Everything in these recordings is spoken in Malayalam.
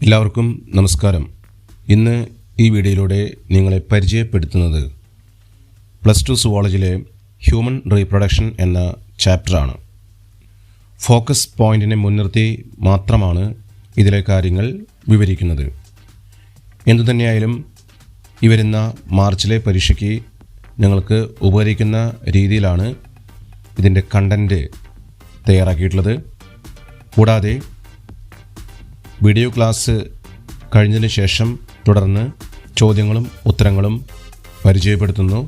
എല്ലാവർക്കും നമസ്കാരം. ഇന്ന് ഈ വീഡിയോയിലൂടെ നിങ്ങളെ പരിചയപ്പെടുത്തുന്നത് +2 സുവോളജിയിലെ ഹ്യൂമൻ റീപ്രൊഡക്ഷൻ എന്ന ചാപ്റ്ററാണ്. ഫോക്കസ് പോയിന്റിനെ മുൻനിർത്തി മാത്രമാണ് ഇതിലെ കാര്യങ്ങൾ വിവരിക്കുന്നത്. എന്തുതന്നെയായാലും ഈ വരുന്ന മാർച്ചിലെ പരീക്ഷയ്ക്ക് ഞങ്ങൾക്ക് ഉപകരിക്കുന്ന രീതിയിലാണ് ഇതിൻ്റെ കണ്ടൻറ്റ് തയ്യാറാക്കിയിട്ടുള്ളത്. കൂടാതെ വീഡിയോ ക്ലാസ് കഴിഞ്ഞതിന് ശേഷം തുടർന്ന് ചോദ്യങ്ങളും ഉത്തരങ്ങളും പരിചയപ്പെടുത്തുന്നു.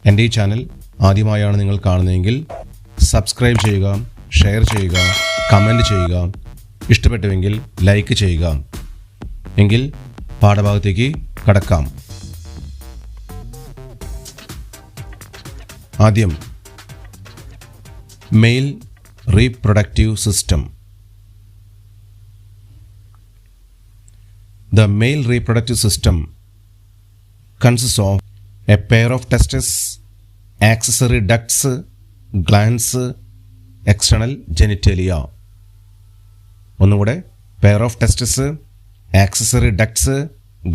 എൻ്റെ ഈ ചാനൽ ആദ്യമായാണ് നിങ്ങൾ കാണുന്നതെങ്കിൽ സബ്സ്ക്രൈബ് ചെയ്യുക, ഷെയർ ചെയ്യുക, കമൻറ്റ് ചെയ്യുക, ഇഷ്ടപ്പെട്ടുവെങ്കിൽ ലൈക്ക് ചെയ്യുക. എങ്കിൽ പാഠഭാഗത്തേക്ക് കടക്കാം. ആദ്യം mail reproductive system. The male reproductive system consists of a pair of testes, accessory ducts, glands, external genitalia. ഒന്നുകൂടെ, pair of testes, accessory ducts,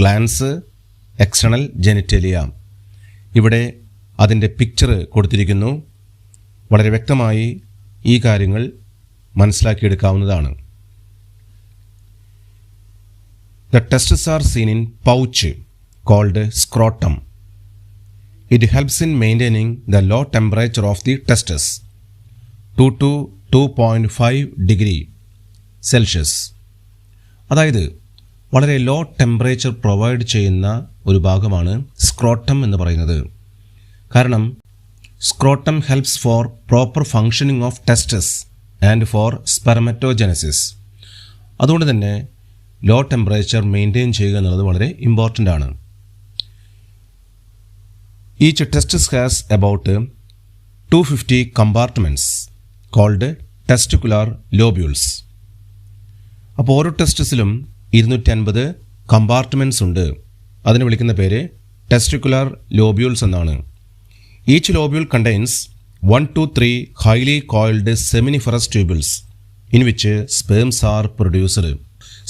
glands, external genitalia. ഇവിടെ അതിൻ്റെ പിക്ചർ കൊടുത്തിരിക്കുന്നു. വളരെ വ്യക്തമായി ഈ കാര്യങ്ങൾ മനസ്സിലാക്കിയെടുക്കാവുന്നതാണ്. The testes are seen in pouch called scrotum. It helps in maintaining the low temperature of the testes 2 to 2.5 degree Celsius. അതായത് വളരെ ലോ ടെമ്പറേച്ചർ പ്രൊവൈഡ് ചെയ്യുന്ന ഒരു ഭാഗമാണ് സ്ക്രോട്ടം എന്ന് പറയുന്നത്. കാരണം scrotum helps for proper functioning of testes and for spermatogenesis. അതുകൊണ്ട് തന്നെ ലോ ടെമ്പറേച്ചർ മെയിൻറ്റെയിൻ ചെയ്യുക എന്നുള്ളത് വളരെ ഇമ്പോർട്ടൻ്റ് ആണ്. Each testis has about 250 compartments called testicular lobules. അപ്പോൾ ഓരോ ടെസ്റ്റിസിലും 250 കമ്പാർട്ട്മെൻറ്റ്സ് ഉണ്ട്. അതിന് വിളിക്കുന്ന പേര് ടെസ്റ്റിക്കുലാർ ലോബ്യൂൾസ് എന്നാണ്. Each lobule contains 1 to 3 highly coiled seminiferous tubules in which sperms are produced.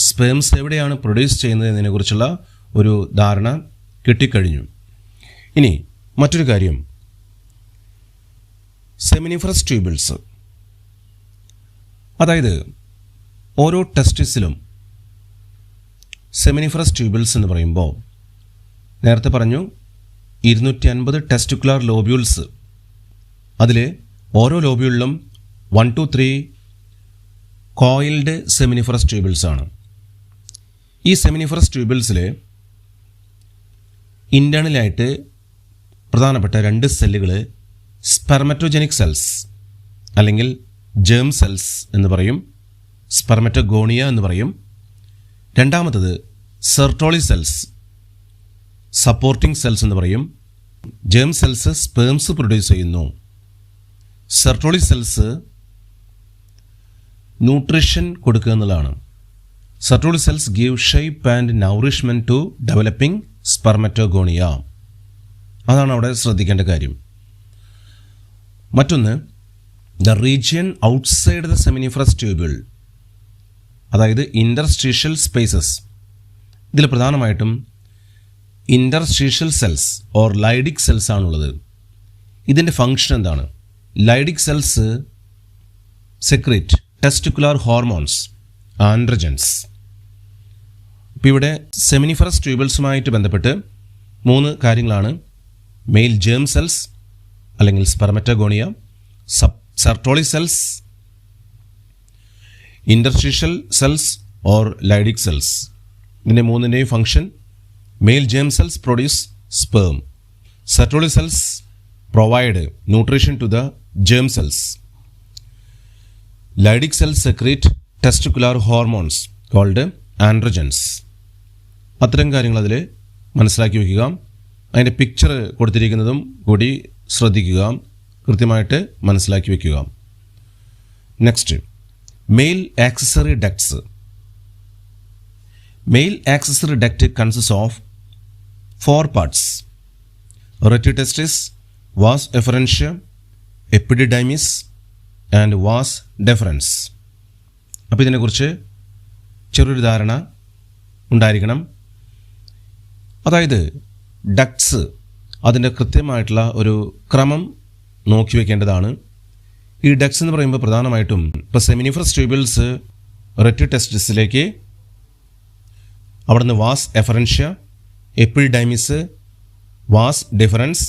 Sperms എവിടെയാണ് പ്രൊഡ്യൂസ് ചെയ്യുന്നത് എന്നതിനെക്കുറിച്ചുള്ള ഒരു ധാരണ കിട്ടിക്കഴിഞ്ഞു. ഇനി മറ്റൊരു കാര്യം, സെമിനിഫറസ് ട്യൂബിൾസ്. അതായത് ഓരോ ടെസ്റ്റിസിലും സെമിനിഫറസ് ട്യൂബിൾസ് എന്ന് പറയുമ്പോൾ നേരത്തെ പറഞ്ഞു 250 ടെസ്റ്റിക്കുലാർ ലോബ്യൂൾസ്. അതിൽ ഓരോ ലോബ്യൂളിലും 1 to 3 കോയിൽഡ് സെമിനിഫറസ് ട്യൂബിൾസ് ആണ്. ഈ സെമിനിഫറസ് ട്യൂബിൾസിൽ ഇൻറ്റേർണലായിട്ട് പ്രധാനപ്പെട്ട 2 സെല്ലുകൾ സ്പെർമറ്റോജനിക് സെൽസ് അല്ലെങ്കിൽ ജേം സെൽസ് എന്ന് പറയും, സ്പെർമറ്റോഗോണിയ എന്ന് പറയും. രണ്ടാമത്തത് സെർട്ടോളി സെൽസ്, സപ്പോർട്ടിംഗ് സെൽസ് എന്ന് പറയും. ജേം സെൽസ് സ്പേംസ് പ്രൊഡ്യൂസ് ചെയ്യുന്നു. സെർട്ടോളി സെൽസ് ന്യൂട്രീഷൻ കൊടുക്കുക എന്നുള്ളതാണ്. Sertoli cells give shape and nourishment to developing spermatogonia. അതാണ് അവിടെ ശ്രദ്ധിക്കേണ്ട കാര്യം. മറ്റൊന്ന്, the region outside the seminiferous tubule, അതായത് ഇൻ്റർസ്റ്റീഷ്യൽ സ്പേസസ്. ഇതിൽ പ്രധാനമായിട്ടും interstitial cells or Leydig cells ആണുള്ളത്. ഇതിൻ്റെ ഫങ്ഷൻ എന്താണ്? Leydig cells secrete testicular hormones, androgens. ഇപ്പോൾ ഇവിടെ സെമിനിഫറസ് ട്യൂബിൾസുമായിട്ട് ബന്ധപ്പെട്ട് 3 കാര്യങ്ങളാണ്: മെയിൽ ജേം സെൽസ് അല്ലെങ്കിൽ spermatogonia, Sertoli cells, interstitial cells or Leydig cells. ഇതിൻ്റെ 3ൻ്റെയും function: male germ cells produce sperm, Sertoli cells provide nutrition to the germ cells, Leydig cells secrete testicular hormones called androgens. അത്തരം കാര്യങ്ങൾ അതിൽ മനസ്സിലാക്കി വയ്ക്കുക. അതിൻ്റെ പിക്ചർ കൊടുത്തിരിക്കുന്നതും കൂടി ശ്രദ്ധിക്കുക, കൃത്യമായിട്ട് മനസ്സിലാക്കി വയ്ക്കുക. Next, male accessory ducts. Male accessory duct consist of 4 parts: rete testis, vas efferentia, epididymis and vas deferens. അപ്പോൾ ഇതിനെക്കുറിച്ച് ചെറിയൊരു ധാരണ ഉണ്ടായിരിക്കണം. അതായത് ഡക്ട്സ് അതിൻ്റെ കൃത്യമായിട്ടുള്ള ഒരു ക്രമം നോക്കി വയ്ക്കേണ്ടതാണ്. ഈ ഡക്ട്സ് എന്ന് പറയുമ്പോൾ പ്രധാനമായിട്ടും ഇപ്പോൾ സെമിനിഫറസ് ട്യൂബിൾസ് റെറ്റ് ടെസ്റ്റിസിലേക്ക്, അവിടുന്ന് vas efferentia, epididymis, vas deferens,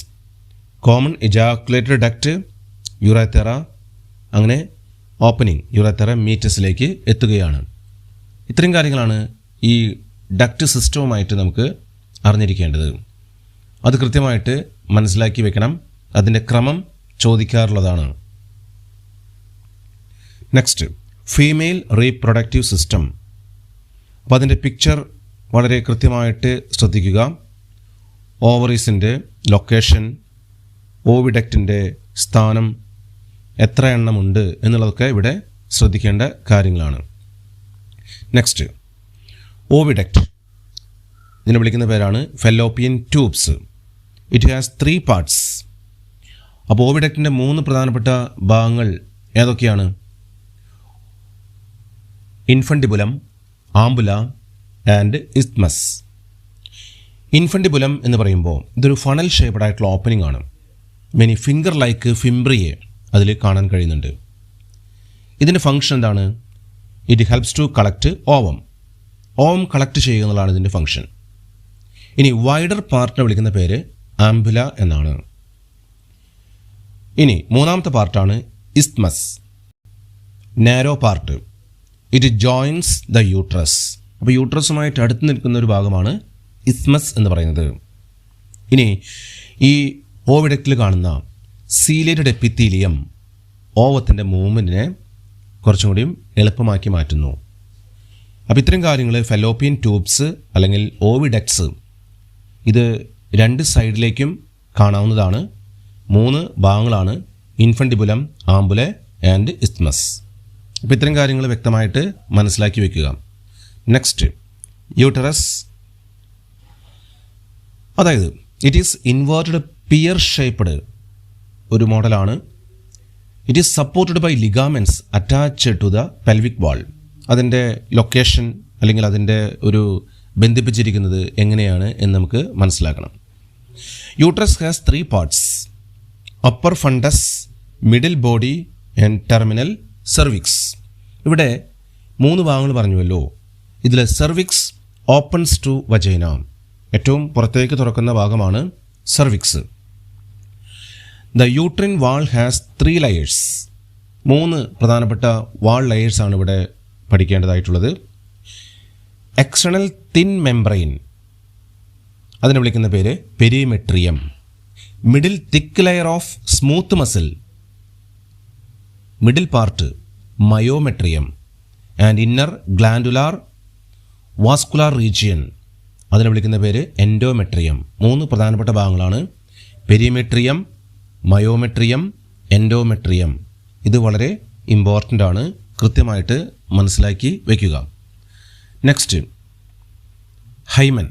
common ejaculated duct, urethra, അങ്ങനെ ഓപ്പനിങ് യുറേതെറ മീറ്റസിലേക്ക് എത്തുകയാണ്. ഇത്രയും കാര്യങ്ങളാണ് ഈ ഡക്റ്റ് സിസ്റ്റവുമായിട്ട് നമുക്ക് അറിഞ്ഞിരിക്കേണ്ടത്. അത് കൃത്യമായിട്ട് മനസ്സിലാക്കി വെക്കണം. അതിൻ്റെ ക്രമം ചോദിക്കാറുള്ളതാണ്. Next, female reproductive system. അപ്പോൾ അതിൻ്റെ പിക്ചർ വളരെ കൃത്യമായിട്ട് ശ്രദ്ധിക്കുക. ഓവറീസിൻ്റെ ലൊക്കേഷൻ, ഓവിഡക്റ്റിൻ്റെ സ്ഥാനം, എത്ര എണ്ണമുണ്ട് എന്നുള്ളതൊക്കെ ഇവിടെ ശ്രദ്ധിക്കേണ്ട കാര്യങ്ങളാണ്. Next, oviduct. ഇതിനെ വിളിക്കുന്ന പേരാണ് fallopian tubes. It has 3 parts. അപ്പോൾ ഓവിഡക്റ്റിൻ്റെ 3 പ്രധാനപ്പെട്ട ഭാഗങ്ങൾ ഏതൊക്കെയാണ്? Infundibulum, ampulla and isthmus. Infundibulum എന്ന് പറയുമ്പോൾ ഇതൊരു ഫണൽ ഷേപ്ഡ് ആയിട്ടുള്ള ഓപ്പണിംഗ് ആണ്. മെനി ഫിംഗർ ലൈക്ക് ഫിംബ്രിയെ അതിൽ കാണാൻ കഴിയുന്നുണ്ട്. ഇതിൻ്റെ ഫങ്ഷൻ എന്താണ്? It helps to collect ovum. Ovum collect ചെയ്യുക എന്നുള്ളതാണ് ഇതിൻ്റെ ഫങ്ഷൻ. ഇനി വൈഡർ പാർട്ടിനെ വിളിക്കുന്ന പേര് ആംബുല എന്നാണ്. ഇനി മൂന്നാമത്തെ പാർട്ടാണ് isthmus, narrow part. It joints the uterus. അപ്പോൾ യൂട്രസുമായിട്ട് അടുത്ത് നിൽക്കുന്ന ഒരു ഭാഗമാണ് ഇസ്ത്മസ് എന്ന് പറയുന്നത്. ഇനി ഈ ഓവിഡക്റ്റിൽ കാണുന്ന സീലേറ്റഡ് എപ്പിത്തീലിയം ഓവത്തിൻ്റെ മൂവ്മെൻറ്റിനെ കുറച്ചും കൂടിയും എളുപ്പമാക്കി മാറ്റുന്നു. അപ്പോൾ ഇത്തരം കാര്യങ്ങൾ ഫെലോപ്പിയൻ ട്യൂബ്സ് അല്ലെങ്കിൽ ഓവിഡക്ട്സ് ഇത് 2 സൈഡിലേക്കും കാണാവുന്നതാണ്. 3 ഭാഗങ്ങളാണ്: ഇൻഫണ്ടിബുലം, ആംബുലെ ആൻഡ് ഇസ്ത്മസ്. അപ്പോൾ ഇത്തരം കാര്യങ്ങൾ വ്യക്തമായിട്ട് മനസ്സിലാക്കി വെക്കുക. Next, uterus. അതായത് it is inverted pear shaped ഒരു മോഡലാണ്. It is supported by ligaments attached to the pelvic wall. അതിൻ്റെ ലൊക്കേഷൻ അല്ലെങ്കിൽ അതിൻ്റെ ഒരു ബന്ധിപ്പിച്ചിരിക്കുന്നത് എങ്ങനെയാണ് എന്ന് നമുക്ക് മനസ്സിലാക്കണം. Uterus has 3 parts: upper fundus, middle body and terminal cervix. ഇവിടെ 3 ഭാഗങ്ങൾ പറഞ്ഞുവല്ലോ. ഇതിൽ സെർവിക്സ് ഓപ്പൺസ് ടു വജൈന, ഏറ്റവും പുറത്തേക്ക് തുറക്കുന്ന ഭാഗമാണ് cervix. The uterine wall has 3 layers. 3 പ്രധാനപ്പെട്ട വാൾ ലെയേഴ്സാണ് ഇവിടെ പഠിക്കേണ്ടതായിട്ടുള്ളത്. എക്സ്റ്റേണൽ തിൻ മെംബ്രെയിൻ, അതിനെ വിളിക്കുന്ന പേര് perimetrium. Middle thick layer of smooth muscle, middle part myometrium. And inner glandular vascular region, അതിനെ വിളിക്കുന്ന പേര് എൻഡോമെട്രിയം. 3 പ്രധാനപ്പെട്ട ഭാഗങ്ങളാണ്: പെരിമെട്രിയം, മയോമെട്രിയം, എൻഡോമെട്രിയം. ഇത് വളരെ ഇമ്പോർട്ടൻ്റ് ആണ്, കൃത്യമായിട്ട് മനസ്സിലാക്കി വയ്ക്കുക. Next, hymen,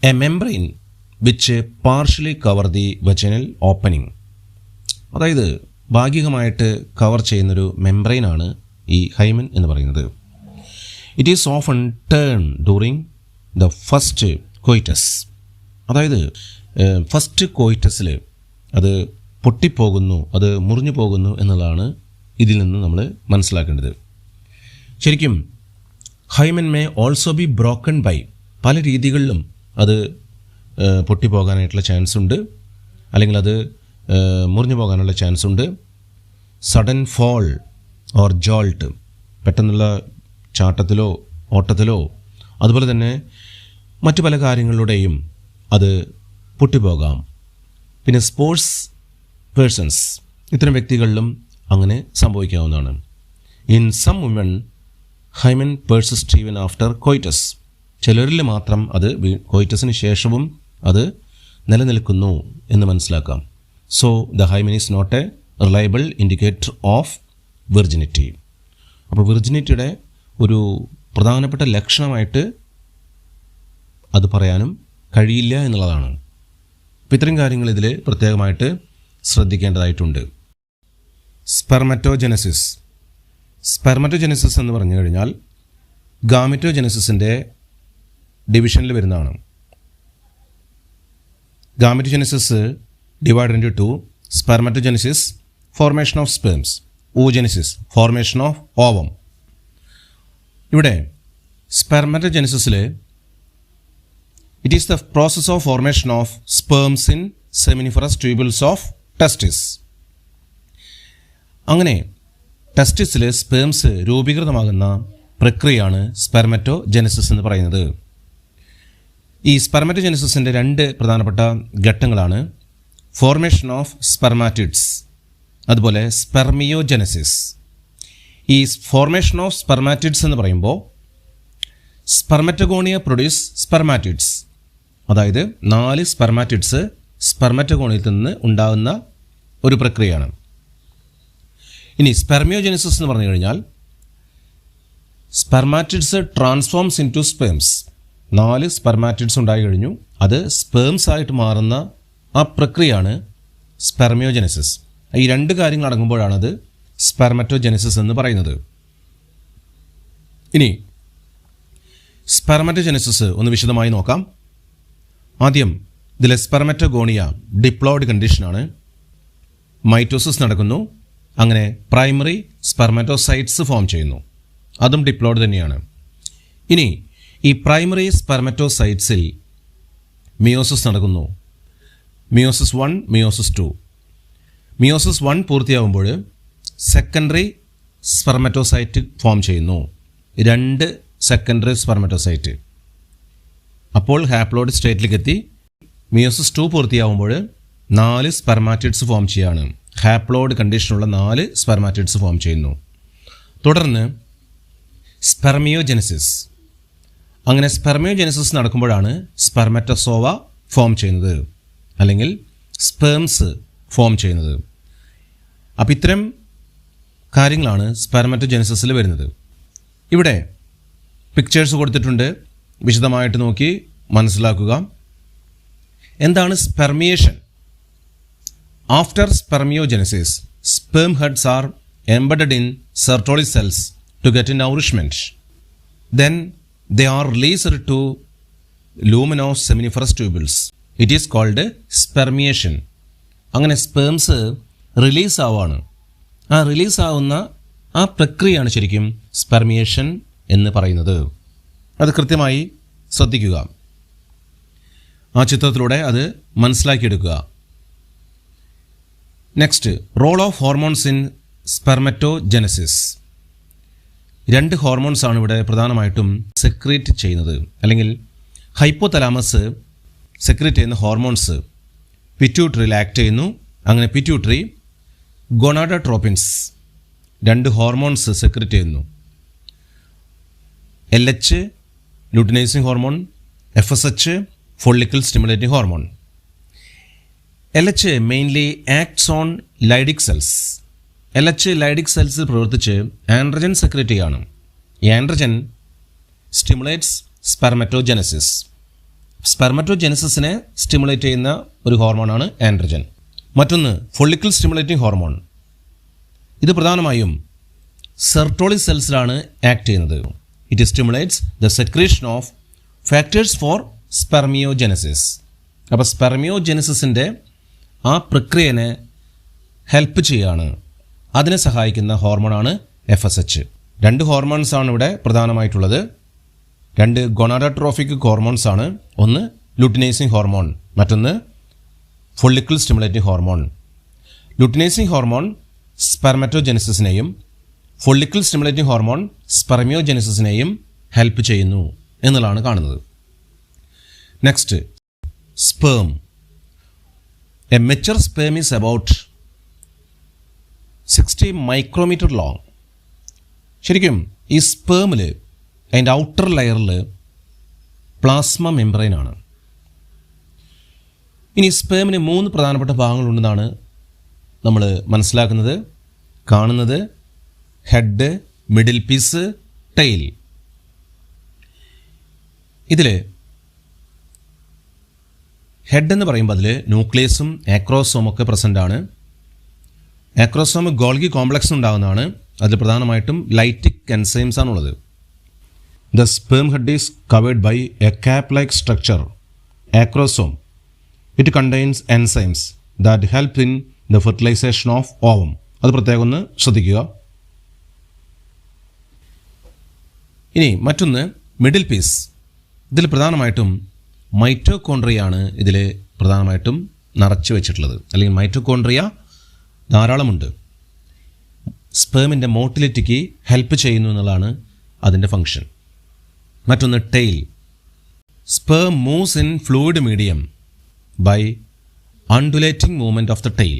A membrane which partially cover the vaginal opening. അതായത് ഭാഗികമായിട്ട് കവർ ചെയ്യുന്നൊരു മെംബ്രെയിനാണ് ഈ ഹൈമൻ എന്ന് പറയുന്നത്. It is often turn during the first coitus. അതായത് ഫസ്റ്റ് കോയിറ്റസിൽ അത് പൊട്ടിപ്പോകുന്നു, അത് മുറിഞ്ഞു പോകുന്നു എന്നുള്ളതാണ് ഇതിൽ നിന്ന് നമ്മൾ മനസ്സിലാക്കേണ്ടത്. ശരിക്കും hymen may also be broken by, പല രീതികളിലും അത് പൊട്ടിപ്പോകാനായിട്ടുള്ള ചാൻസ് ഉണ്ട്, അല്ലെങ്കിൽ അത് മുറിഞ്ഞു പോകാനുള്ള ചാൻസ് ഉണ്ട്. സഡൻ ഫോൾ ഓർ ജോൾട്ട്, പെട്ടെന്നുള്ള ചാട്ടത്തിലോ ഓട്ടത്തിലോ അതുപോലെ തന്നെ മറ്റു പല കാര്യങ്ങളിലൂടെയും അത് പൊട്ടിപ്പോകാം. പിന്നെ സ്പോർട്സ് പേഴ്സൺസ്, ഇത്തരം വ്യക്തികളിലും അങ്ങനെ സംഭവിക്കാവുന്നതാണ്. In some women hymen persist even after coitus. ചിലരിൽ മാത്രം അത് കോയിറ്റസിന് ശേഷവും അത് നിലനിൽക്കുന്നു എന്ന് മനസ്സിലാക്കാം. So the hymen is not a reliable indicator of virginity. അപ്പോൾ വിർജിനിറ്റിയുടെ ഒരു പ്രധാനപ്പെട്ട ലക്ഷണമായിട്ട് അത് പറയാനും കഴിയില്ല എന്നുള്ളതാണ്. അപ്പോൾ ഇത്തരം കാര്യങ്ങൾ ഇതിൽ പ്രത്യേകമായിട്ട് ശ്രദ്ധിക്കേണ്ടതായിട്ടുണ്ട്. സ്പെർമറ്റോജനസിസ്. സ്പെർമറ്റോജനസിസ് എന്ന് പറഞ്ഞു കഴിഞ്ഞാൽ ഗാമറ്റോജനസിസിൻ്റെ ഡിവിഷനിൽ വരുന്നതാണ്. Gametogenesis divided into two: spermatogenesis, formation of sperms; oogenesis, formation of ovum. ഇവിടെ സ്പെർമറ്റോജെനിസിസിൽ it is the process of formation of sperms in seminiferous tubules of testis. അങ്ങനെ ടെസ്റ്റിസിൽ സ്പേംസ് രൂപീകൃതമാകുന്ന പ്രക്രിയയാണ് സ്പെർമറ്റോജെനിസിസ് എന്ന് പറയുന്നത്. ഈ സ്പെർമറ്റോജെനിസിസിൻ്റെ രണ്ട് പ്രധാനപ്പെട്ട ഘട്ടങ്ങളാണ് ഫോർമേഷൻ ഓഫ് സ്പെർമാറ്റിഡ്സ്, അതുപോലെ സ്പെർമിയോജെനിസിസ്. ഈ ഫോർമേഷൻ ഓഫ് സ്പെർമാറ്റിഡ്സ് എന്ന് പറയുമ്പോൾ സ്പെർമറ്റഗോണിയ പ്രൊഡ്യൂസ് സ്പെർമാറ്റിഡ്സ്, അതായത് 4 സ്പെർമാറ്റിഡ്സ് സ്പെർമറ്റഗോണിയത്തിൽ നിന്ന് ഉണ്ടാകുന്ന ഒരു പ്രക്രിയയാണ്. ഇനി സ്പെർമിയോജെനിസിസ് എന്ന് പറഞ്ഞു കഴിഞ്ഞാൽ സ്പെർമാറ്റിഡ്സ് ട്രാൻസ്ഫോംസ് ഇൻ ടു സ്പേംസ്. 4 സ്പെർമാറ്റിഡ്സ് ഉണ്ടായി കഴിഞ്ഞു, അത് സ്പേംസ് ആയിട്ട് മാറുന്ന ആ പ്രക്രിയയാണ് സ്പെർമിയോജെനിസിസ്. ഈ രണ്ട് കാര്യങ്ങൾ അടങ്ങുമ്പോഴാണത് സ്പെർമറ്റോജെനിസിസ് എന്ന് പറയുന്നത്. ഇനി സ്പെർമറ്റോജെനിസിസ് ഒന്ന് വിശദമായി നോക്കാം. ആദ്യം ഇതിലെ സ്പെർമറ്റഗോണിയ ഡിപ്ലോയിഡ് കണ്ടീഷനാണ്. മൈറ്റോസിസ് നടക്കുന്നു, അങ്ങനെ പ്രൈമറി സ്പെർമറ്റോസൈറ്റ്സ് ഫോം ചെയ്യുന്നു, അതും ഡിപ്ലോയിഡ് തന്നെയാണ്. ഇനി ഈ പ്രൈമറി സ്പെർമറ്റോസൈറ്റ്സിൽ മിയോസിസ് നടക്കുന്നു. Meiosis 1, meiosis 2. മിയോസിസ് 1 പൂർത്തിയാകുമ്പോൾ സെക്കൻഡറി സ്പെർമറ്റോസൈറ്റ് ഫോം ചെയ്യുന്നു, 2 സെക്കൻഡറി സ്പെർമറ്റോസൈറ്റ്. അപ്പോൾ ഹാപ്ലോയിഡ് സ്റ്റേറ്റിലേക്ക് എത്തി. മിയോസിസ് 2 പൂർത്തിയാകുമ്പോൾ 4 സ്പെർമാറ്റിഡ്സ് ഫോം ചെയ്യുകയാണ്. ഹാപ്ലോയിഡ് കണ്ടീഷനുള്ള 4 സ്പെർമാറ്റിഡ്സ് ഫോം ചെയ്യുന്നു. തുടർന്ന് സ്പെർമിയോജെനിസിസ്. അങ്ങനെ സ്പെർമിയോജെനിസിസ് നടക്കുമ്പോഴാണ് സ്പെർമറ്റസോവ ഫോം ചെയ്യുന്നത്, അല്ലെങ്കിൽ സ്പേംസ് ഫോം ചെയ്യുന്നത്. അപ്പോൾ ഇത്തരം കാര്യങ്ങളാണ് സ്പെർമറ്റോജെനിസിസിൽ വരുന്നത്. ഇവിടെ പിക്ചേഴ്സ് കൊടുത്തിട്ടുണ്ട്, വിശദമായിട്ട് നോക്കി മനസ്സിലാക്കുക. എന്താണ് spermiation? After spermiogenesis, sperm heads are embedded in Sertoli cells to get nourishment. Then they are released to luminous seminiferous tubules. It is called spermiation. അങ്ങനെ സ്പേംസ് റിലീസ് ആവുകയാണ്. ആ റിലീസ് ആവുന്ന ആ പ്രക്രിയയാണ് ശരിക്കും സ്പെർമിയേഷൻ എന്ന് പറയുന്നത്. അത് കൃത്യമായി ശ്രദ്ധിക്കുക, ആ ചിത്രത്തിലൂടെ അത് മനസ്സിലാക്കിയെടുക്കുക. Next, role of hormones in spermatogenesis. 2 ഹോർമോൺസാണ് ഇവിടെ പ്രധാനമായിട്ടും സെക്രീറ്റ് ചെയ്യുന്നത്, അല്ലെങ്കിൽ ഹൈപ്പോതലാമസ് സെക്രീറ്റ് ചെയ്യുന്ന ഹോർമോൺസ് പിറ്റ്യൂട്ടറിയിൽ ആക്ട് ചെയ്യുന്നു. അങ്ങനെ പിറ്റ്യൂട്ടറി ഗൊണാഡോട്രോപ്പിൻസ് 2 ഹോർമോൺസ് സെക്രീറ്റ് ചെയ്യുന്നു. LH luteinizing hormone, FSH follicle stimulating hormone. LH mainly acts on Leydig cells. LH Leydig സെൽസിൽ പ്രവർത്തിച്ച് ആൻഡ്രജൻ സെക്രീറ്റ് ചെയ്യുകയാണ്. ഈ ആൻഡ്രജൻ സ്റ്റിമുലേറ്റ്സ് സ്പെർമറ്റോജെനിസിസ്. സ്പെർമറ്റോജെനിസിസിനെ സ്റ്റിമുലേറ്റ് ചെയ്യുന്ന ഒരു ഹോർമോണാണ് ആൻഡ്രജൻ. മറ്റൊന്ന് ഫോളിക്കിൾ സ്റ്റിമുലേറ്റിംഗ് ഹോർമോൺ. ഇത് പ്രധാനമായും സെർട്ടോളി സെൽസിലാണ് ആക്ട് ചെയ്യുന്നത്. It stimulates the secretion of factors for spermiogenesis. അപ്പോൾ സ്പെർമിയോജെനിസിസിൻ്റെ ആ പ്രക്രിയനെ ഹെൽപ്പ് ചെയ്യുകയാണ്. അതിനെ സഹായിക്കുന്ന ഹോർമോണാണ് FSH. 2 ഹോർമോൺസാണ് ഇവിടെ പ്രധാനമായിട്ടുള്ളത്. 2 ഗൊണാഡോട്രോഫിക് ഹോർമോൺസ് ആണ്. ഒന്ന് ലൂട്ടിനൈസിങ് ഹോർമോൺ, മറ്റൊന്ന് follicle stimulating hormone. Luteinizing hormone സ്പെർമറ്റോജെനിസിസിനെയും ഫോളിക്കിൾ സ്റ്റിമുലേറ്റിംഗ് ഹോർമോൺ സ്പെർമിയോജെനിസിസിനെയും ഹെൽപ്പ് ചെയ്യുന്നു എന്നുള്ളതാണ് കാണുന്നത്. Next, sperm. A mature sperm is about 60 micrometer long. ശരിക്കും ഈ സ്പേമിൽ അതിൻ്റെ ഔട്ടർ ലെയറിൽ പ്ലാസ്മ മെംബ്രെയിനാണ്. ഇനി സ്പേമിന് 3 പ്രധാനപ്പെട്ട ഭാഗങ്ങളുണ്ടെന്നാണ് നമ്മൾ മനസ്സിലാക്കുന്നത്, കാണുന്നത്. Head, middle piece, tail. ഇതിൽ ഹെഡ് എന്ന് പറയുമ്പോൾ അതിൽ ന്യൂക്ലിയസും ആക്രോസോമും ഒക്കെ പ്രസൻ്റ് ആണ്. ആക്രോസോം ഗോൾഗി കോംപ്ലക്സ് ഉണ്ടാകുന്നതാണ്. അതിൽ പ്രധാനമായിട്ടും ലൈറ്റിക് എൻസൈംസ് ആണുള്ളത്. The sperm head is covered by a cap-like structure, acrosome. It contains enzymes that help in the fertilization of ovum. അത് പ്രത്യേകം ഒന്ന് ശ്രദ്ധിക്കുക. ഇനി മറ്റൊന്ന് മിഡിൽ പീസ്. ഇതിൽ പ്രധാനമായിട്ടും മൈറ്റോകോൺട്രിയാണ് ഇതിൽ പ്രധാനമായിട്ടും നിറച്ചു വെച്ചിട്ടുള്ളത്, അല്ലെങ്കിൽ മൈറ്റോകോൺട്രിയ ധാരാളമുണ്ട്. സ്പേമിൻ്റെ മോട്ടിലിറ്റിക്ക് ഹെൽപ്പ് ചെയ്യുന്നു എന്നുള്ളതാണ് അതിൻ്റെ ഫങ്ഷൻ. മറ്റൊന്ന് tail. Sperm moves in fluid medium by undulating movement of the tail.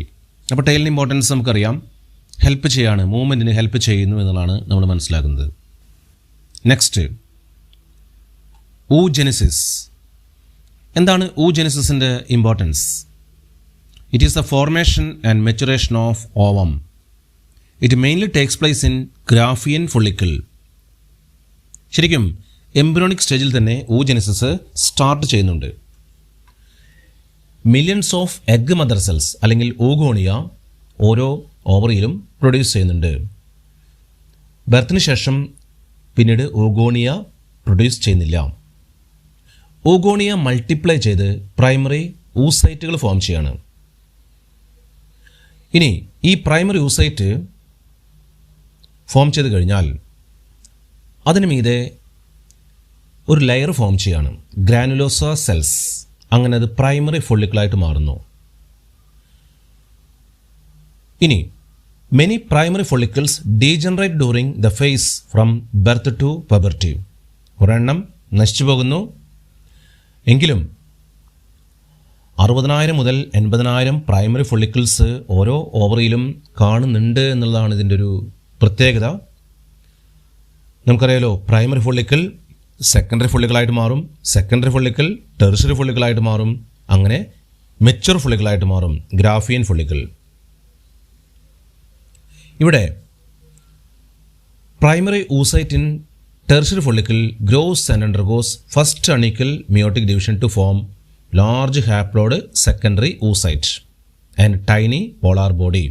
അപ്പോൾ ടെയിലിൻ്റെ ഇമ്പോർട്ടൻസ് നമുക്കറിയാം, ഹെൽപ്പ് ചെയ്യാണ്, മൂവ്മെൻറ്റിന് ഹെൽപ്പ് ചെയ്യുന്നു എന്നുള്ളതാണ് നമ്മൾ മനസ്സിലാക്കുന്നത്. Next, oogenesis. എന്താണ് oogenesisൻ്റെ importance? It is the formation and maturation of ovum. It mainly takes place in Graafian follicle. ശരിക്കും എംബ്രിയോണിക് സ്റ്റേജിൽ തന്നെ oogenesis സ്റ്റാർട്ട് ചെയ്യുന്നുണ്ട്. Millions of egg mother cells അല്ലെങ്കിൽ oogonia ഓരോ ഓവറിയിലും പ്രൊഡ്യൂസ് ചെയ്യുന്നുണ്ട്. ബർത്തിന് ശേഷം പിന്നീട് oogonia പ്രൊഡ്യൂസ് ചെയ്യുന്നില്ല. oogonia മൾട്ടിപ്ലൈ ചെയ്ത് പ്രൈമറി ഊസൈറ്റുകൾ ഫോം ചെയ്യാണ്. ഇനി ഈ പ്രൈമറി ഊസൈറ്റ് ഫോം ചെയ്ത് കഴിഞ്ഞാൽ അതിന് മീതെ ഒരു ലെയർ ഫോം ചെയ്യാണ്, ഗ്രാനുലോസ സെൽസ്. അങ്ങനെ അത് പ്രൈമറി ഫൊള്ളിക്കിളായിട്ട് മാറുന്നു. ഇനി many primary follicles degenerate during the phase from birth to puberty. ഒരെണ്ണം നശിച്ചു പോകുന്നു. എങ്കിലും 60,000 മുതൽ 80,000 പ്രൈമറി ഫൊള്ളിക്കിൾസ് ഓരോ ഓവറിയിലും കാണുന്നുണ്ട് എന്നുള്ളതാണ് ഇതിൻ്റെ ഒരു പ്രത്യേകത. നമുക്കറിയാലോ, പ്രൈമറി ഫൊള്ളിക്കിൾ സെക്കൻഡറി ഫൊള്ളിക്കിളായിട്ട് മാറും, സെക്കൻഡറി ഫൊള്ളിക്കിൾ ടെർഷ്യറി ഫൊള്ളിക്കിളായിട്ട് മാറും, അങ്ങനെ മെച്ചുവർ ഫൊള്ളിക്കിളായിട്ട് മാറും, ഗ്രാഫിയൻ ഫൊള്ളിക്കിൾ. ഇവിടെ primary oocyte in tertiary follicle grows and undergoes first unequal meiotic division to form large haploid secondary oocyte and tiny polar body.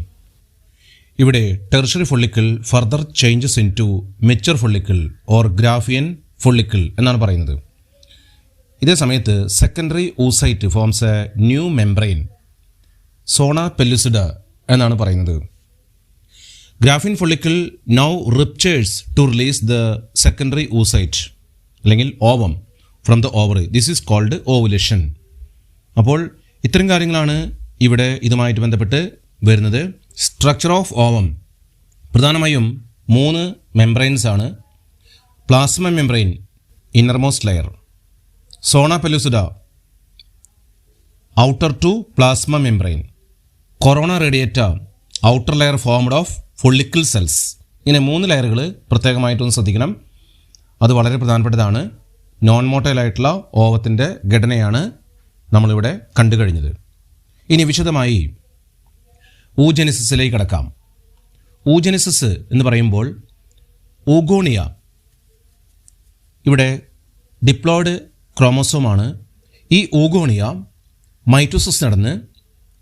ഇവിടെ tertiary follicle further changes into mature follicle or Graafian follicle എന്നാണ് പറയുന്നത്. ഇതേ സമയത്ത് secondary oocyte forms a new membrane, zona pellucida എന്നാണ് പറയുന്നത്. Graafian follicle now ruptures to release the secondary oocyte അല്ലെങ്കിൽ ovum from the ovary. This is called ovulation. അപ്പോൾ ഇത്തരം കാര്യങ്ങളാണ് ഇവിടെ ഇതുമായിട്ട് ബന്ധപ്പെട്ട് വരുന്നത്. സ്ട്രക്ചർ ഓഫ് ഓവം പ്രധാനമായും 3 മെംബ്രെയിൻസ് ആണ്. Plasma membrane innermost layer, zona pellucida outer to plasma membrane, corona radiata outer layer formed of follicle cells. ഇങ്ങനെ 3 ലെയറുകൾ പ്രത്യേകമായിട്ടൊന്ന് ശ്രദ്ധിക്കണം. അത് വളരെ പ്രധാനപ്പെട്ടതാണ്. നോൺ മോട്ടൈലായിട്ടുള്ള ഓവത്തിൻ്റെ ഘടനയാണ് നമ്മളിവിടെ കണ്ടു കഴിഞ്ഞത്. ഇനി വിശദമായി oogenesisലേക്ക് കടക്കാം. oogenesis എന്ന് പറയുമ്പോൾ oogonia ഇവിടെ ഡിപ്ലോയിഡ് ക്രോമോസോമാണ്. ഈ oogonia മൈറ്റോസിസ് നടന്ന്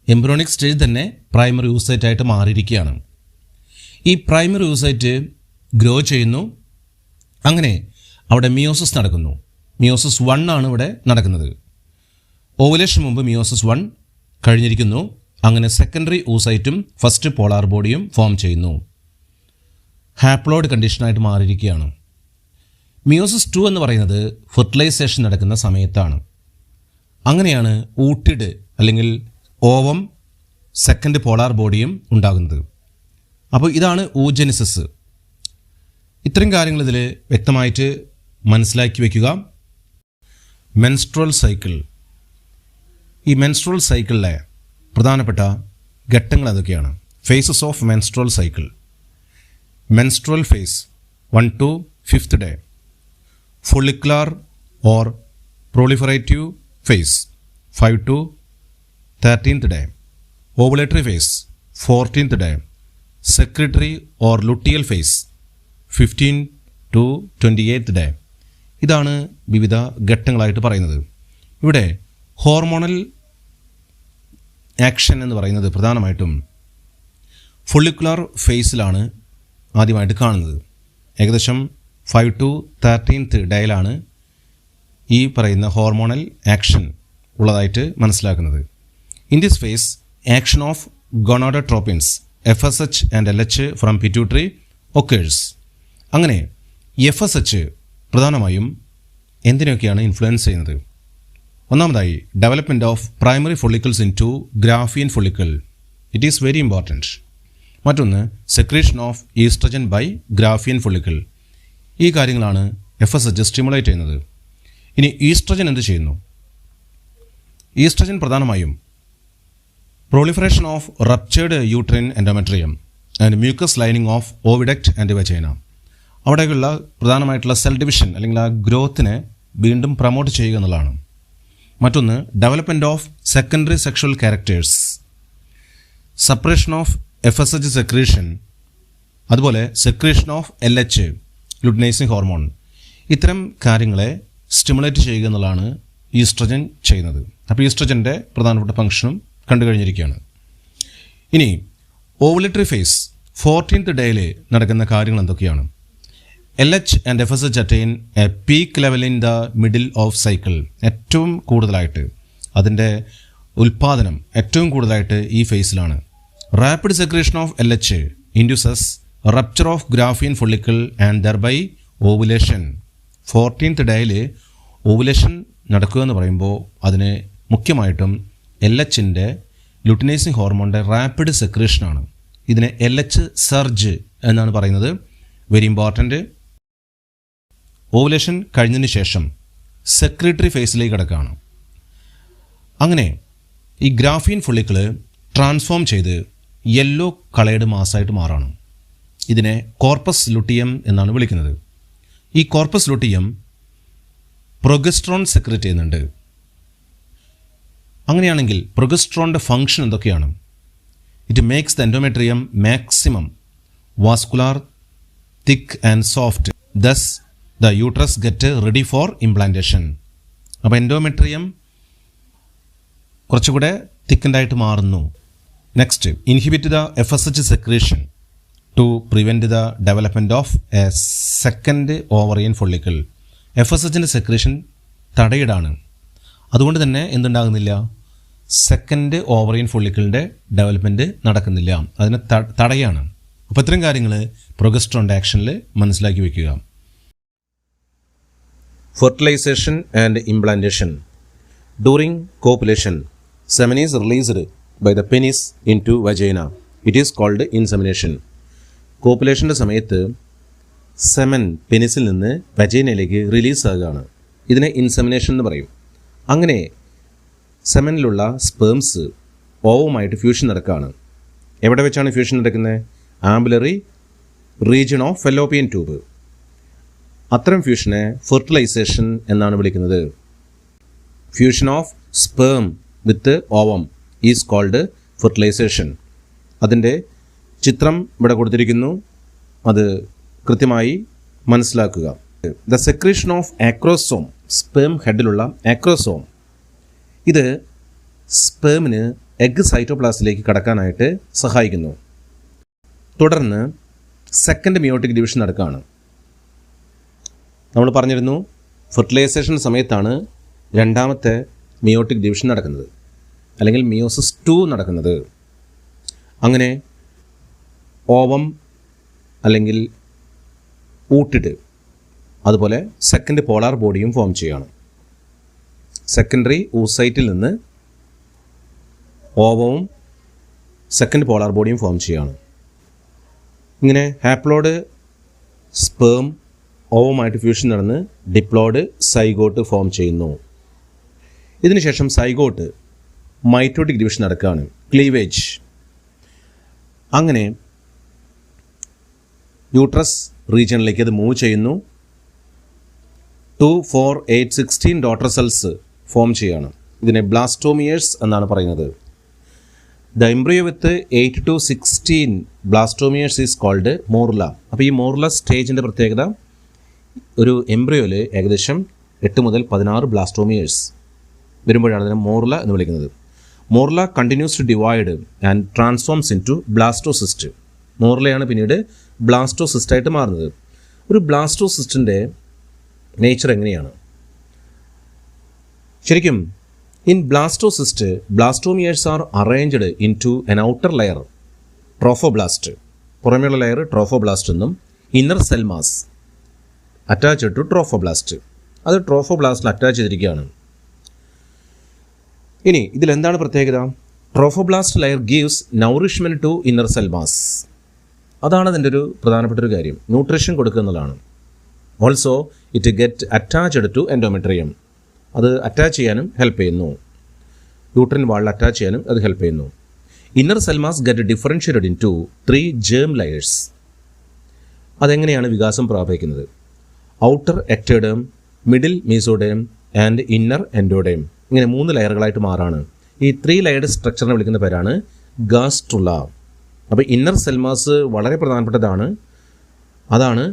എംബ്രിയോണിക് സ്റ്റേജ് തന്നെ പ്രൈമറി oocyte ആയിട്ട് മാറിയിരിക്കുകയാണ്. ഈ പ്രൈമറി oocyte ഗ്രോ ചെയ്യുന്നു. അങ്ങനെ അവിടെ മിയോസിസ് നടക്കുന്നു. മിയോസിസ് 1 ആണ് ഇവിടെ നടക്കുന്നത്. ഓവുലേഷൻ മുമ്പ് മിയോസിസ് 1 കഴിഞ്ഞിരിക്കുന്നു. അങ്ങനെ സെക്കൻഡറി oocyteും ഫസ്റ്റ് പോളാർ ബോഡിയും ഫോം ചെയ്യുന്നു. ഹാപ്ലോയിഡ് കണ്ടീഷനായിട്ട് മാറിയിരിക്കുകയാണ്. മിയോസിസ് 2 എന്ന് പറയുന്നത് ഫെർട്ടിലൈസേഷൻ നടക്കുന്ന സമയത്താണ്. അങ്ങനെയാണ് ഊട്ടിഡ് അല്ലെങ്കിൽ ഓവം സെക്കൻഡ് പോളാർ ബോഡിയും ഉണ്ടാകുന്നത്. അപ്പോൾ ഇതാണ് oogenesis. ഇത്തരം കാര്യങ്ങൾ ഇതിൽ വ്യക്തമായിട്ട് മനസ്സിലാക്കി വയ്ക്കുക. Menstrual cycle. ഈ മെൻസ്ട്രുവൽ സൈക്കിളിലെ പ്രധാനപ്പെട്ട ഘട്ടങ്ങൾ അതൊക്കെയാണ്. Phases of menstrual cycle. Menstrual phase 1 to 5th day. follicular or proliferative phase 5 to 13th day. ovulatory phase 14th day. secretory or luteal phase 15 to 28th day. ഇതാണ് വിവിധ ഘട്ടങ്ങളായിട്ട് പറയുന്നത്. ഇവിടെ ഹോർമോണൽ ആക്ഷൻ എന്ന് പറയുന്നത് പ്രധാനമായിട്ടും ഫൊള്ളിക്കുലർ ഫേസിലാണ് ആദ്യമായിട്ട് കാണുന്നത്. ഏകദേശം 5 to 13th ഡേയിലാണ് ഈ പറയുന്ന ഹോർമോണൽ ആക്ഷൻ ഉള്ളതായിട്ട് മനസ്സിലാക്കുന്നത്. In this phase action of gonadotropins FSH and LH from pituitary occurs. അങ്ങനെ FSH പ്രധാനമായും എന്തിനൊക്കെയാണ് ഇൻഫ്ലുവൻസ് ചെയ്യുന്നത്? ഒന്നാമതായി development of primary follicles into Graafian follicle, it is very important. മറ്റൊന്ന് secretion of estrogen by Graafian follicle. ഈ കാര്യങ്ങളാണ് FSH സ്റ്റിമുലേറ്റ് ചെയ്യുന്നത്. ഇനി ഈസ്ട്രജൻ എന്ത് ചെയ്യുന്നു? ഈസ്ട്രജൻ പ്രധാനമായും proliferation of ruptured uterine endometrium and mucus lining of oviduct and vagina. അവിടേക്കുള്ള പ്രധാനമായിട്ടുള്ള സെൽ ഡിവിഷൻ അല്ലെങ്കിൽ ആ ഗ്രോത്തിനെ വീണ്ടും പ്രൊമോട്ട് ചെയ്യുക എന്നുള്ളതാണ്. മറ്റൊന്ന് development of secondary sexual characters, suppression of FSH secretion, അതുപോലെ സെക്രീഷൻ ഓഫ് LH ലുട്ടിനൈസിങ് ഹോർമോൺ. ഇത്തരം കാര്യങ്ങളെ സ്റ്റിമുലേറ്റ് ചെയ്യുക എന്നുള്ളതാണ് ഈസ്ട്രജൻ ചെയ്യുന്നത്. അപ്പോൾ ഈസ്ട്രജൻ്റെ പ്രധാനപ്പെട്ട ഫംഗ്ഷനും കണ്ടു കഴിഞ്ഞിരിക്കുകയാണ്. ഇനി ഓവുലേറ്ററി ഫേസ് 14th ഡേയിൽ നടക്കുന്ന കാര്യങ്ങൾ എന്തൊക്കെയാണ്? LH and FSH attain a peak level in the middle of cycle. ഏറ്റവും കൂടുതലായിട്ട് അതിൻ്റെ ഉൽപ്പാദനം ഏറ്റവും കൂടുതലായിട്ട് ഈ ഫേസിലാണ്. Rapid secretion of LH induces rupture of Graafian follicle and thereby ovulation. 14th ഡേയിൽ ഓവുലേഷൻ നടക്കുക എന്ന് പറയുമ്പോൾ അതിന് മുഖ്യമായിട്ടും LHൻ്റെ ലുട്ടിനൈസിങ് ഹോർമോണിൻ്റെ റാപ്പിഡ് സെക്രീഷനാണ്. ഇതിനെ LH സർജ് എന്നാണ് പറയുന്നത്. Very important. ഓവുലേഷൻ കഴിഞ്ഞതിന് ശേഷം സെക്രീറ്ററി ഫേസിലേക്ക് കിടക്കുകയാണ്. അങ്ങനെ ഈ ഗ്രാഫിയൻ ഫോളിക്കിള് ട്രാൻസ്ഫോം ചെയ്ത് യെല്ലോ കളേർഡ് മാസായിട്ട് മാറാണ്. ഇതിനെ കോർപ്പസ് ലുട്ടിയം എന്നാണ് വിളിക്കുന്നത്. ഈ കോർപ്പസ് ലുട്ടിയം പ്രൊഗസ്ട്രോൺ സെക്രീറ്റ് ചെയ്യുന്നുണ്ട്. അങ്ങനെയാണെങ്കിൽ പ്രൊഗസ്ട്രോണിൻ്റെ ഫംഗ്ഷൻ എന്തൊക്കെയാണ്? It makes the endometrium maximum vascular, thick and soft, thus the uterus get ready for implantation. അപ്പോൾ എൻഡോമെട്രിയം കുറച്ചുകൂടെ തിക്കൻഡായിട്ട് മാറുന്നു. Next, inhibit the FSH secretion to prevent the development of a second ovarian follicle. FSHൻ്റെ സെക്രീഷൻ തടയിടാണ്. അതുകൊണ്ട് തന്നെ എന്തുണ്ടാകുന്നില്ല? സെക്കൻഡ് ഓവറിയൻ ഫോളിക്കിളിൻ്റെ ഡെവലപ്മെൻറ്റ് നടക്കുന്നില്ല. അതിനെ തടയാണ്. അപ്പോൾ ഇത്തരം കാര്യങ്ങൾ പ്രൊഗസ്ട്രോണിൻ്റെ ആക്ഷനിൽ മനസ്സിലാക്കി വയ്ക്കുക. Fertilization and implantation. During copulation semen is released by the penis into vagina. It is called insemination. കോപ്പുലേഷൻ്റെ സമയത്ത് സെമൻ പെനിസിൽ നിന്ന് വജൈനയിലേക്ക് റിലീസ് ആകുകയാണ്. ഇതിനെ ഇൻസെമിനേഷൻ എന്ന് പറയും. അങ്ങനെ സെമനിലുള്ള സ്പേംസ് ഓവുമായിട്ട് ഫ്യൂഷൻ നടക്കുകയാണ്. എവിടെ വെച്ചാണ് ഫ്യൂഷൻ നടക്കുന്നത്? Ampullary region of fallopian tube. അത്തരം ഫ്യൂഷനെ ഫെർട്ടിലൈസേഷൻ എന്നാണ് വിളിക്കുന്നത്. Fusion of sperm with ovum is called fertilisation. അതിൻ്റെ ചിത്രം ഇവിടെ കൊടുത്തിരിക്കുന്നു, അത് കൃത്യമായി മനസ്സിലാക്കുക. The secretion of acrosome, sperm ഹെഡിലുള്ള ആക്രോസോം, ഇത് സ്പേമിന് എഗ് സൈറ്റോപ്ലാസിലേക്ക് കടക്കാനായിട്ട് സഹായിക്കുന്നു. തുടർന്ന് സെക്കൻഡ് മിയോട്ടിക് ഡിവിഷൻ നടക്കുകയാണ്. നമ്മൾ പറഞ്ഞിരുന്നു ഫെർട്ടിലൈസേഷൻ സമയത്താണ് രണ്ടാമത്തെ മിയോട്ടിക് ഡിവിഷൻ നടക്കുന്നത്, അല്ലെങ്കിൽ മിയോസിസ് 2 നടക്കുന്നത്. അങ്ങനെ ഓവം അല്ലെങ്കിൽ ഊട്ടിഡ്, അതുപോലെ സെക്കൻഡ് പോളാർ ബോഡിയും ഫോം ചെയ്യുകയാണ്. സെക്കൻഡറി ഊസൈറ്റിൽ നിന്ന് ഓവവും സെക്കൻഡ് പോളാർ ബോഡിയും ഫോം ചെയ്യുകയാണ്. ഇങ്ങനെ ഹാപ്ലോഡ് സ്പേം ഓവുമായിട്ട് ഫ്യൂഷൻ നടന്ന് ഡിപ്ലോഡ് സൈഗോട്ട് ഫോം ചെയ്യുന്നു. ഇതിനുശേഷം സൈഗോട്ട് മൈറ്റോട്ടിക് ഡിവിഷൻ നടക്കുകയാണ്, ക്ലീവേജ്. അങ്ങനെ യൂട്രസ് റീജിയനിലേക്ക് അത് മൂവ് ചെയ്യുന്നു. 2, 4, 8, 16 ഡോട്ടർ സെൽസ് ഫോം ചെയ്യുകയാണ്. ഇതിനെ ബ്ലാസ്റ്റോമിയേഴ്സ് എന്നാണ് പറയുന്നത്. The embryo with 8 to 16 blastomeres is called morula. അപ്പോൾ ഈ മോർല സ്റ്റേജിൻ്റെ പ്രത്യേകത, ഒരു എംബ്രിയോയിൽ ഏകദേശം 8 മുതൽ 16 ബ്ലാസ്റ്റോമിയേഴ്സ് വരുമ്പോഴാണ് അതിനെ മോർല എന്ന് വിളിക്കുന്നത്. Morula continues to divide and transforms into blastocyst. മോർലയാണ് പിന്നീട് ബ്ലാസ്റ്റോസിസ്റ്റായിട്ട് മാറുന്നത്. ഒരു ബ്ലാസ്റ്റോസിസ്റ്റിൻ്റെ നേച്ചർ എങ്ങനെയാണ്? ശരിക്കും in blastocyst blastomeres are arranged into an outer layer trophoblast, പുറമേയുള്ള ലെയർ ട്രോഫോബ്ലാസ്റ്റ് എന്നും inner cell mass attached to trophoblast, അത് ട്രോഫോബ്ലാസ്റ്റിൽ അറ്റാച്ച് ചെയ്തിരിക്കുകയാണ്. ഇനി ഇതിലെന്താണ് പ്രത്യേകത? Trophoblast layer gives nourishment to inner cell mass. അതാണ് അതിൻ്റെ ഒരു പ്രധാനപ്പെട്ട ഒരു കാര്യം, ന്യൂട്രീഷൻ കൊടുക്കുക എന്നുള്ളതാണ്. Also it get attached to endometrium, അത് അറ്റാച്ച് ചെയ്യാനും ഹെൽപ്പ് ചെയ്യുന്നു. യൂട്രിൻ വാളിൽ അറ്റാച്ച് ചെയ്യാനും അത് ഹെൽപ്പ് ചെയ്യുന്നു. Inner cell mass get differentiated into 3 germ layers. അതെങ്ങനെയാണ് വികാസം പ്രാപിക്കുന്നത്? Outer ectoderm, middle mesoderm and inner endoderm, ഇങ്ങനെ 3 ലെയറുകളായിട്ട് മാറാണ്. ഈ 3 ലെയർഡ് സ്ട്രക്ചറിനെ വിളിക്കുന്ന പേരാണ് ഗാസ്ട്രുല. അപ്പോൾ ഇന്നർ സെൽമാസ് വളരെ പ്രധാനപ്പെട്ടതാണ്, അതാണ്